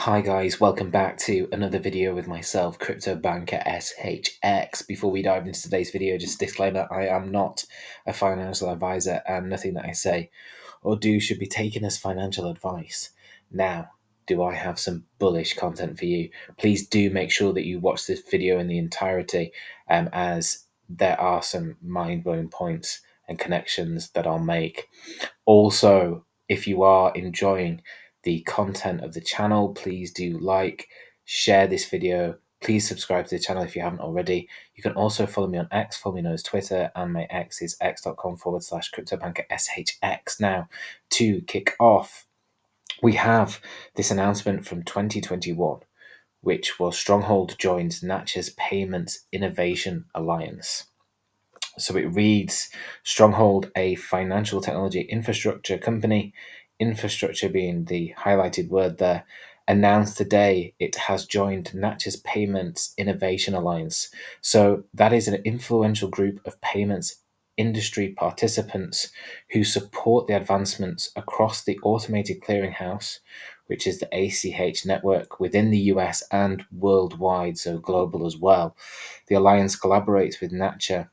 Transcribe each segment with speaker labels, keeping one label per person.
Speaker 1: Hi guys, welcome back to another video with myself, crypto banker SHX. Before we dive into today's video, just a disclaimer, I am not a financial advisor and nothing that I say or do should be taken as financial advice. Now, do I have some bullish content for you? Please do make sure that you watch this video in the entirety as there are some mind-blowing points and connections that I'll make. Also, if you are enjoying the content of the channel, please do like, share this video. Please subscribe to the channel if you haven't already. You can also follow me on X, follow me on Twitter, and my X is x.com/cryptobankershx. Now, to kick off, we have this announcement from 2021, which was Stronghold joins Nacha's Payments Innovation Alliance. So it reads, Stronghold, a financial technology infrastructure company, infrastructure being the highlighted word there, announced today it has joined Nacha's Payments Innovation Alliance. So that is an influential group of payments industry participants who support the advancements across the automated clearinghouse, which is the ACH network within the US and worldwide, so global as well. The alliance collaborates with Nacha,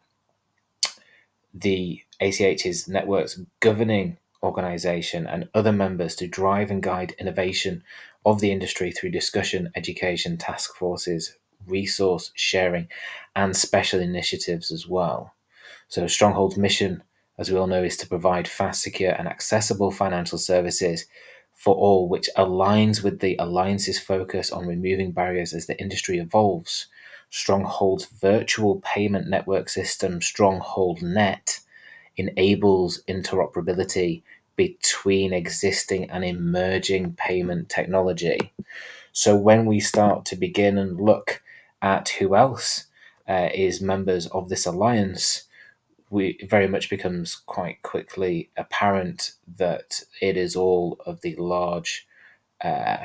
Speaker 1: the ACH's network's governing organization, and other members to drive and guide innovation of the industry through discussion, education, task forces, resource sharing, and special initiatives as well. So Stronghold's mission, as we all know, is to provide fast, secure, and accessible financial services for all, which aligns with the Alliance's focus on removing barriers as the industry evolves. Stronghold's virtual payment network system, Stronghold Net, enables interoperability between existing and emerging payment technology. So when we start to begin and look at who else is members of this alliance, it very much becomes quite quickly apparent that it is all of the large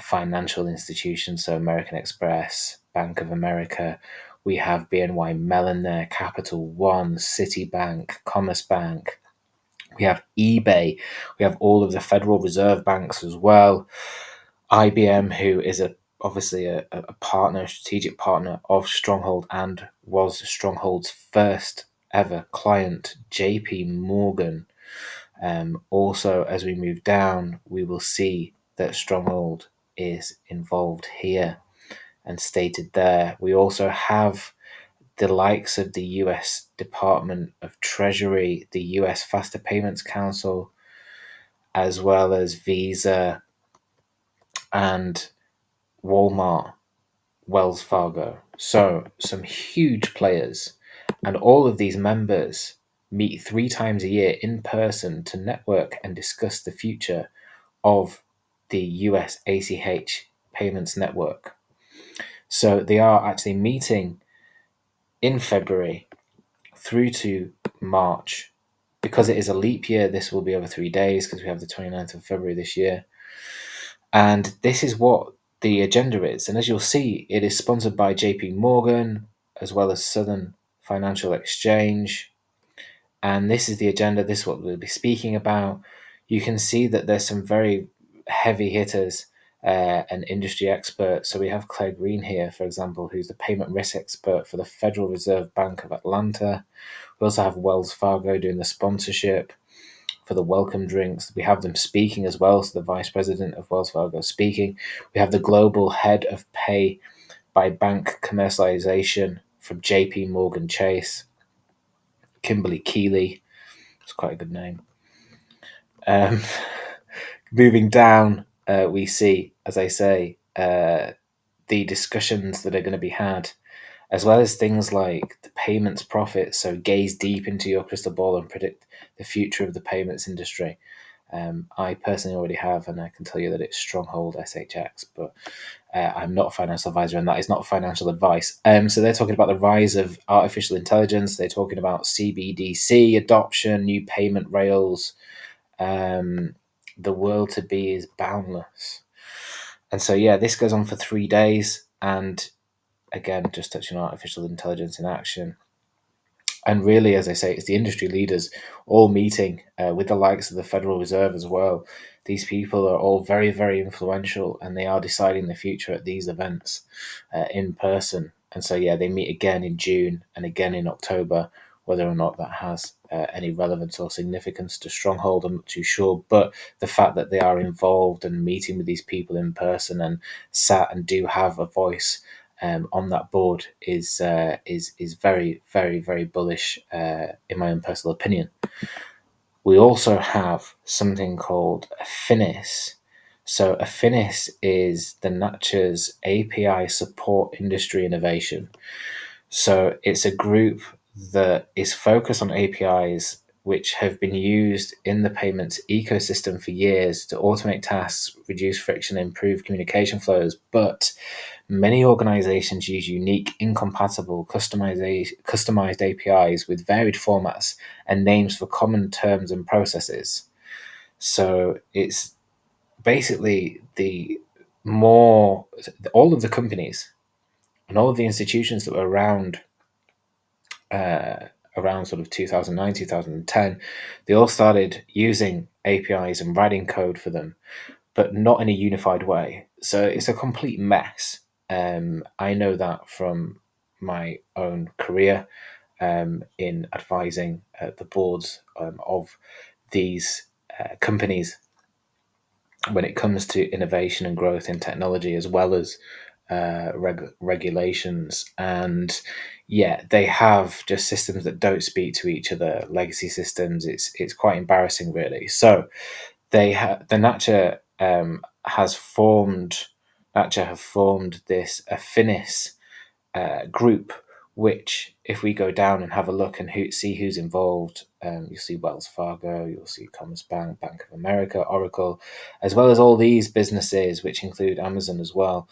Speaker 1: financial institutions, so American Express, Bank of America. We have BNY Mellon there, Capital One, Citibank, Commerce Bank. We have eBay. We have all of the Federal Reserve banks as well. IBM, who is obviously a partner, strategic partner of Stronghold and was Stronghold's first ever client. JP Morgan. Also, as we move down, we will see that Stronghold is involved here and stated there. We also have the likes of the US Department of Treasury, the US Faster Payments Council, as well as Visa and Walmart, Wells Fargo. So some huge players, and all of these members meet 3 times a year in person to network and discuss the future of the US ACH payments network. So they are actually meeting in February through to March. Because it is a leap year, this will be over 3 days because we have the 29th of February this year. And this is what the agenda is. And as you'll see, it is sponsored by JP Morgan as well as Southern Financial Exchange. And this is the agenda. This is what we'll be speaking about. You can see that there's some very heavy hitters and industry experts. So we have Claire Green here, for example, who's the payment risk expert for the Federal Reserve Bank of Atlanta. We also have Wells Fargo doing the sponsorship for the welcome drinks. We have them speaking as well. So the vice president of Wells Fargo speaking. We have the global head of pay by bank commercialization from JP Morgan Chase, Kimberly Keeley. It's quite a good name. Moving down, we see, as I say, the discussions that are going to be had, as well as things like the payments profits. So gaze deep into your crystal ball and predict the future of the payments industry. I personally already have, and I can tell you that it's Stronghold SHX, but I'm not a financial advisor, and that is not financial advice. So they're talking about the rise of artificial intelligence. They're talking about CBDC adoption, new payment rails. The world to be is boundless. And so, yeah, this goes on for 3 days. And again, just touching on artificial intelligence in action. And really, as I say, it's the industry leaders all meeting with the likes of the Federal Reserve as well. These people are all very, very influential, and they are deciding the future at these events in person. And so, yeah, they meet again in June and again in October. Whether or not that has any relevance or significance to Stronghold, I'm not too sure. But the fact that they are involved and meeting with these people in person and sat and do have a voice on that board is very, very, very bullish in my own personal opinion. We also have something called a Finis. So a Finis is the Nacha's API support industry innovation. So it's a group that is focused on APIs which have been used in the payments ecosystem for years to automate tasks, reduce friction, improve communication flows. But many organizations use unique, incompatible, customized APIs with varied formats and names for common terms and processes. So it's basically all of the companies and all of the institutions that were around sort of 2009, 2010, they all started using APIs and writing code for them, but not in a unified way. So it's a complete mess. I know that from my own career in advising the boards of these companies when it comes to innovation and growth in technology, as well as regulations. And yeah, they have just systems that don't speak to each other, legacy systems. It's quite embarrassing, really. So the Nacha have formed this Affinis group, which, if we go down and have a look and see who's involved, you'll see Wells Fargo, you'll see Commerzbank, Bank of America, Oracle, as well as all these businesses, which include Amazon as well,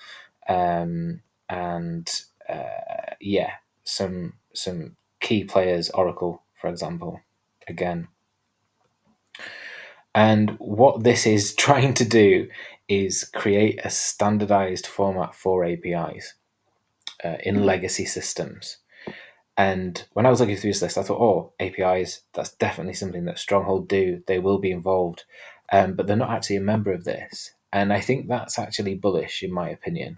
Speaker 1: and yeah, some key players, Oracle, for example, again. And what this is trying to do is create a standardized format for APIs in legacy systems. And when I was looking through this list, I thought, oh, APIs, that's definitely something that Stronghold do. They will be involved. But they're not actually a member of this. And I think that's actually bullish, in my opinion.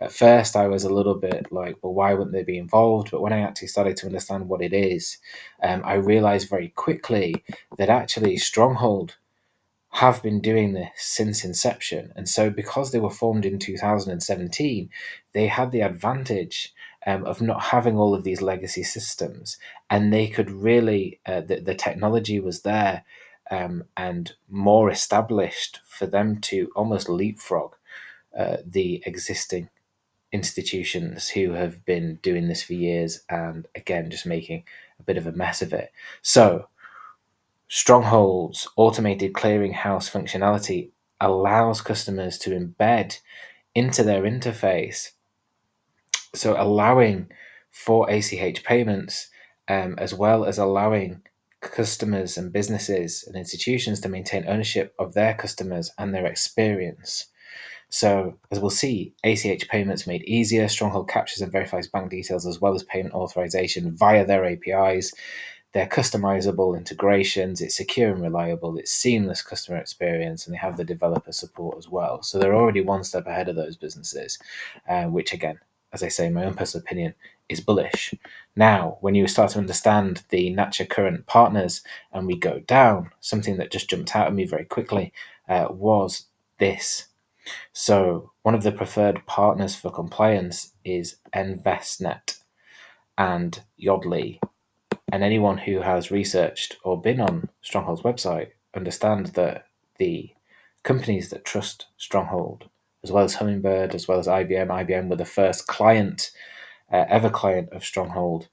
Speaker 1: At first, I was a little bit like, well, why wouldn't they be involved? But when I actually started to understand what it is, I realized very quickly that actually Stronghold have been doing this since inception. And so, because they were formed in 2017, they had the advantage of not having all of these legacy systems. And they could really, the technology was there and more established for them to almost leapfrog the existing institutions who have been doing this for years and, again, just making a bit of a mess of it. So, Stronghold's automated clearinghouse functionality allows customers to embed into their interface, so allowing for ACH payments, as well as allowing customers and businesses and institutions to maintain ownership of their customers and their experience. So, as we'll see, ACH payments made easier. Stronghold captures and verifies bank details as well as payment authorization via their APIs. They're customizable integrations, it's secure and reliable, it's seamless customer experience, and they have the developer support as well. So they're already one step ahead of those businesses, which, again, as I say, in my own personal opinion, is bullish. Now, when you start to understand the Nacha current partners and we go down, something that just jumped out at me very quickly was this. So one of the preferred partners for compliance is Envestnet and Yodlee. And anyone who has researched or been on Stronghold's website understands that the companies that trust Stronghold, as well as Hummingbird, as well as IBM were the first ever client of Stronghold.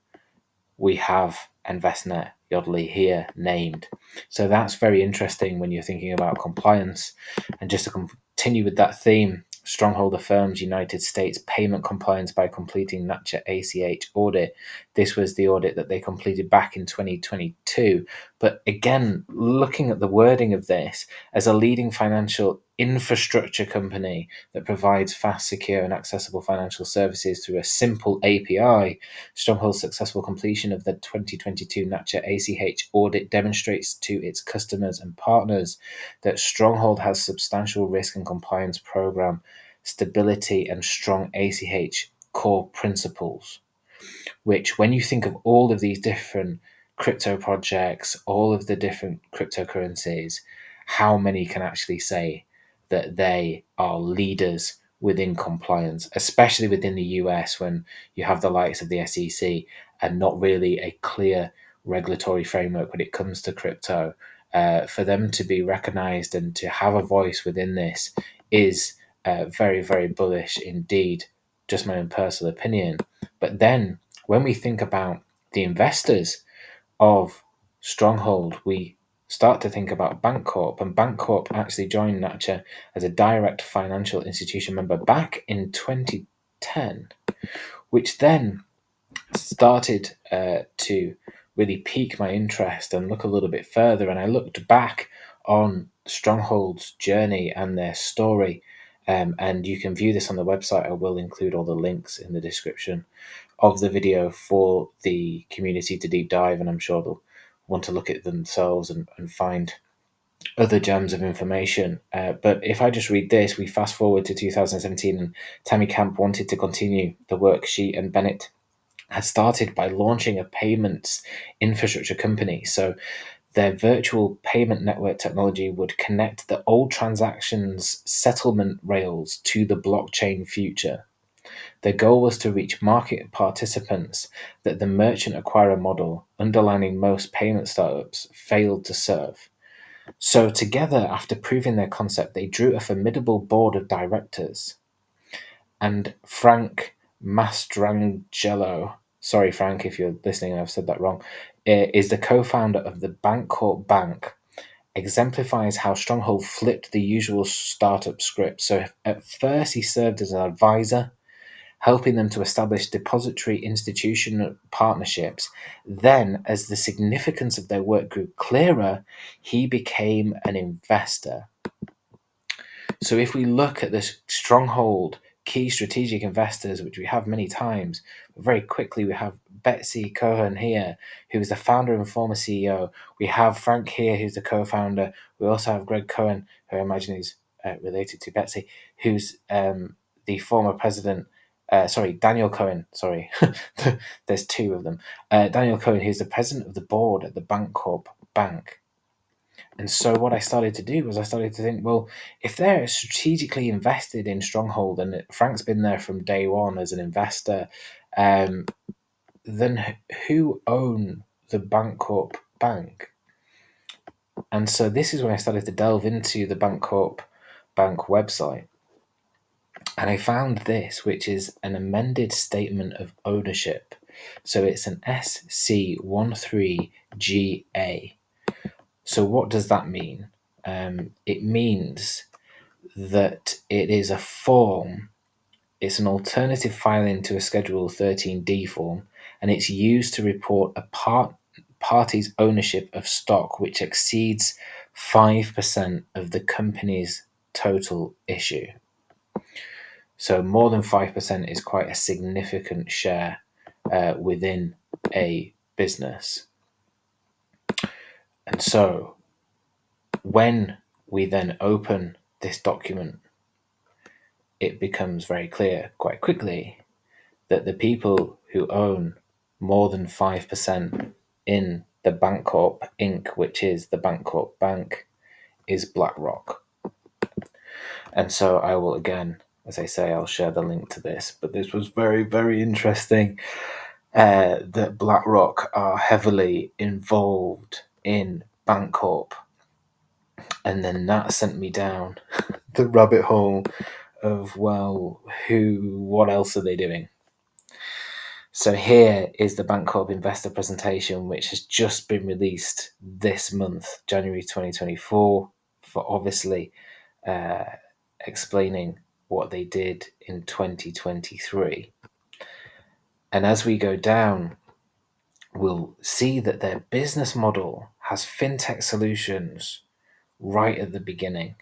Speaker 1: We have Envestnet, Yodlee here named. So that's very interesting when you're thinking about compliance. And just to continue with that theme, Stronghold affirms United States payment compliance by completing Nacha ACH audit. This was the audit that they completed back in 2022, But again, looking at the wording of this, as a leading financial infrastructure company that provides fast, secure, and accessible financial services through a simple API, Stronghold's successful completion of the 2022 Nacha ACH audit demonstrates to its customers and partners that Stronghold has substantial risk and compliance program, stability, and strong ACH core principles, which, when you think of all of these different crypto projects, all of the different cryptocurrencies, how many can actually say that they are leaders within compliance, especially within the US, when you have the likes of the SEC and not really a clear regulatory framework when it comes to crypto? For them to be recognized and to have a voice within this is very, very bullish indeed, just my own personal opinion. But then when we think about the investors of Stronghold, we start to think about Bancorp, and Bancorp actually joined Nacha as a direct financial institution member back in 2010, which then started to really pique my interest and look a little bit further. And I looked back on Stronghold's journey and their story. And you can view this on the website. I will include all the links in the description of the video for the community to deep dive, and I'm sure they'll want to look at themselves and find other gems of information. But if I just read this, we fast forward to 2017, and Tammy Camp wanted to continue the work she and Bennett had started by launching a payments infrastructure company. So their virtual payment network technology would connect the old transactions settlement rails to the blockchain future. Their goal was to reach market participants that the merchant acquirer model, underlining most payment startups, failed to serve. So together, after proving their concept, they drew a formidable board of directors. And Frank Mastrangelo, sorry Frank if you're listening and I've said that wrong, is the co-founder of the Bancorp Bank, exemplifies how Stronghold flipped the usual startup script. So at first he served as an advisor, helping them to establish depository institutional partnerships. Then, as the significance of their work grew clearer, he became an investor. So if we look at this Stronghold key strategic investors, which we have many times, very quickly we have Betsy Cohen here, who is the founder and former CEO. We have Frank here, who's the co-founder. We also have Greg Cohen, who I imagine is related to Betsy, who's the former president. Daniel Cohen. Sorry, there's two of them. Daniel Cohen, who's the president of the board at the Bancorp Bank. And so what I started to do was I started to think, well, if they're strategically invested in Stronghold and Frank's been there from day one as an investor, then who own the Bancorp Bank? And so this is when I started to delve into the Bancorp Bank website. And I found this, which is an amended statement of ownership. So it's an SC13GA. So what does that mean? It means that it is a form, it's an alternative filing to a Schedule 13D form, and it's used to report a party's ownership of stock which exceeds 5% of the company's total issue. So more than 5% is quite a significant share within a business. And so when we then open this document, it becomes very clear quite quickly that the people who own more than 5% in the Bancorp Inc., which is the Bancorp Bank, is BlackRock. And so I will, again, as I say, I'll share the link to this. But this was very, very interesting that BlackRock are heavily involved in Bancorp. And then that sent me down the rabbit hole of, well, what else are they doing? So here is the Bancorp investor presentation, which has just been released this month, January 2024, for obviously explaining what they did in 2023. And as we go down, we'll see that their business model has fintech solutions right at the beginning.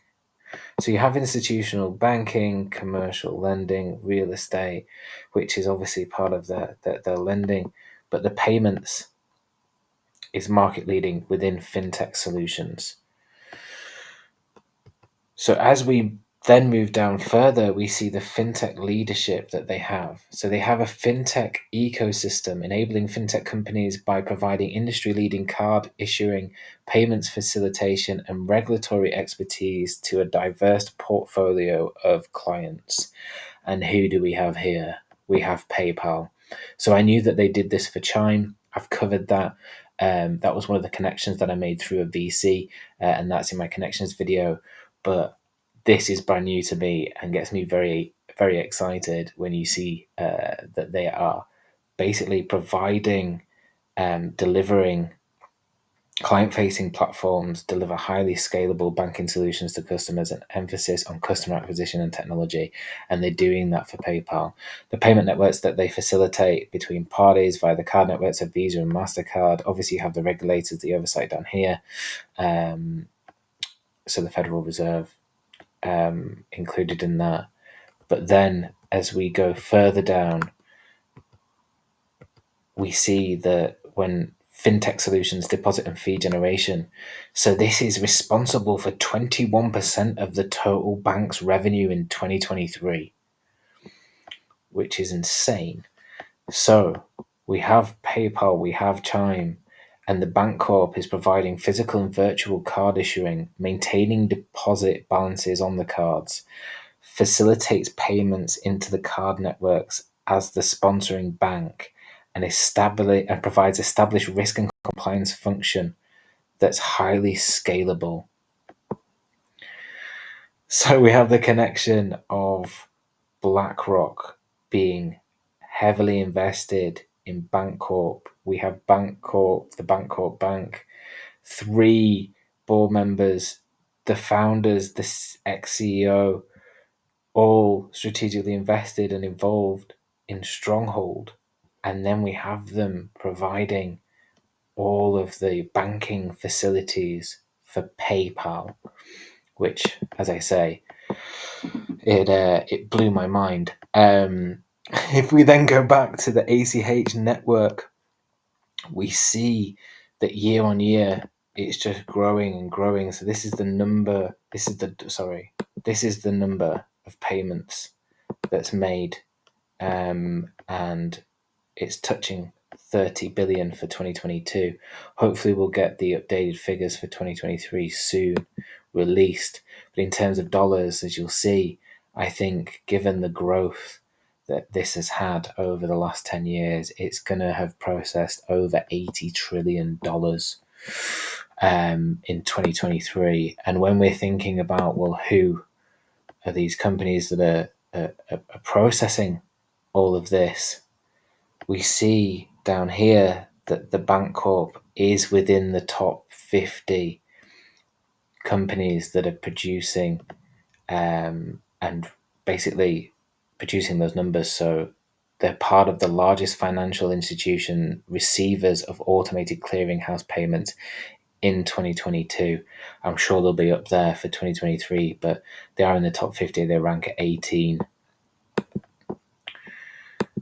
Speaker 1: So you have institutional banking, commercial lending, real estate, which is obviously part of their lending, but the payments is market leading within fintech solutions. So as we then move down further, we see the fintech leadership that they have. So they have a fintech ecosystem enabling fintech companies by providing industry leading card issuing, payments facilitation, and regulatory expertise to a diverse portfolio of clients. And who do we have here? We have PayPal. So I knew that they did this for Chime. I've covered that. That was one of the connections that I made through a VC, and that's in my connections video. But this is brand new to me and gets me very, very excited when you see that they are basically providing, delivering client-facing platforms, deliver highly scalable banking solutions to customers, and emphasis on customer acquisition and technology. And they're doing that for PayPal. The payment networks that they facilitate between parties via the card networks of Visa and MasterCard. Obviously, you have the regulators, the oversight down here. So the Federal Reserve included in that. But then as we go further down, we see that when fintech solutions, deposit and fee generation. So this is responsible for 21% of the total bank's revenue in 2023, which is insane. So we have PayPal, we have Chime, and the Bank Corp is providing physical and virtual card issuing, maintaining deposit balances on the cards, facilitates payments into the card networks as the sponsoring bank, and provides established risk and compliance function that's highly scalable. So we have the connection of BlackRock being heavily invested in Bank Corp. We have Bank Corp, the Bank Corp Bank, 3 board members, the founders, the ex-CEO, all strategically invested and involved in Stronghold. And then we have them providing all of the banking facilities for PayPal, which, as I say, it blew my mind. If we then go back to the ACH network, we see that year on year it's just growing and growing. So this is the number. This is the number of payments that's made, and it's touching 30 billion for 2022. Hopefully we'll get the updated figures for 2023 soon released. But in terms of dollars, as you'll see, I think given the growth that this has had over the last 10 years, it's going to have processed over $80 trillion in 2023. And when we're thinking about, well, who are these companies that are processing all of this, we see down here that the Bank Corp is within the top 50 companies that are producing and basically producing those numbers. So they're part of the largest financial institution receivers of automated clearinghouse payments in 2022. I'm sure they'll be up there for 2023, but they are in the top 50. They rank at 18.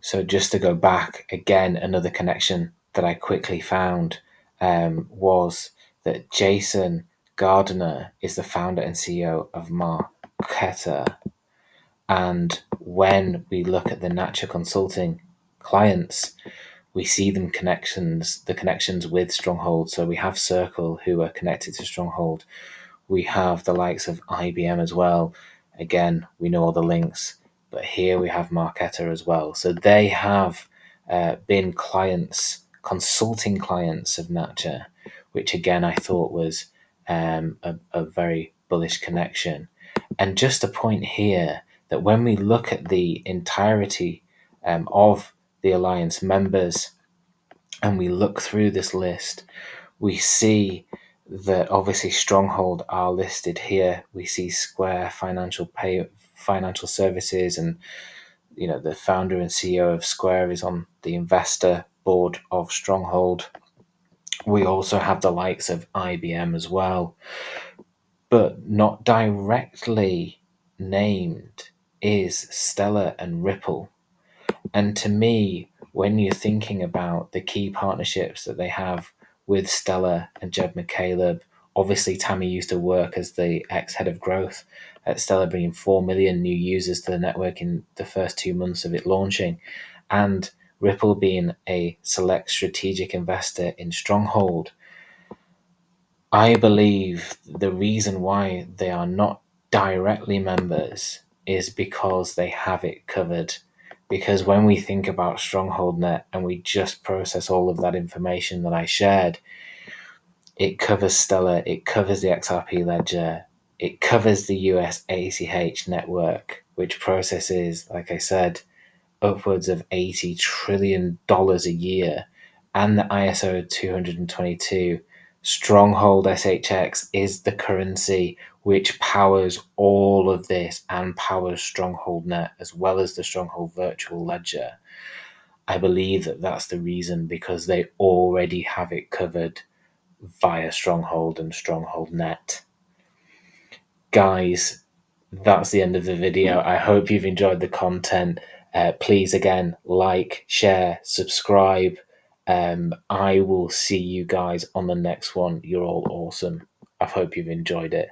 Speaker 1: So just to go back again, another connection that I quickly found was that Jason Gardner is the founder and CEO of Marketer. And when we look at the Nacha Consulting clients, we see the connections with Stronghold. So we have Circle, who are connected to Stronghold. We have the likes of IBM as well. Again, we know all the links. But here we have Marketer as well. So they have been consulting clients of Nacha, which again I thought was a very bullish connection. And just a point here that when we look at the entirety of the Alliance members and we look through this list, we see that obviously Stronghold are listed here. We see Square Financial Services, and the founder and CEO of Square is on the investor board of Stronghold. We also have the likes of IBM as well, but not directly named is Stellar and Ripple. And to me, when you're thinking about the key partnerships that they have with Stellar and Jed McCaleb, obviously Tammy used to work as the ex-head of growth at Stellar, bringing 4 million new users to the network in the first 2 months of it launching, and Ripple being a select strategic investor in Stronghold. I believe the reason why they are not directly members is because they have it covered. Because when we think about Stronghold Net and we just process all of that information that I shared, it covers Stellar, it covers the XRP ledger, it covers the US ACH network, which processes, like I said, upwards of $80 trillion a year, and the ISO 222. Stronghold SHX is the currency which powers all of this and powers Stronghold Net as well as the Stronghold virtual ledger. I believe that that's the reason, because they already have it covered via Stronghold and Stronghold Net. Guys, that's the end of the video. I hope you've enjoyed the content. Please, again, like, share, subscribe. I will see you guys on the next one. You're all awesome. I hope you've enjoyed it.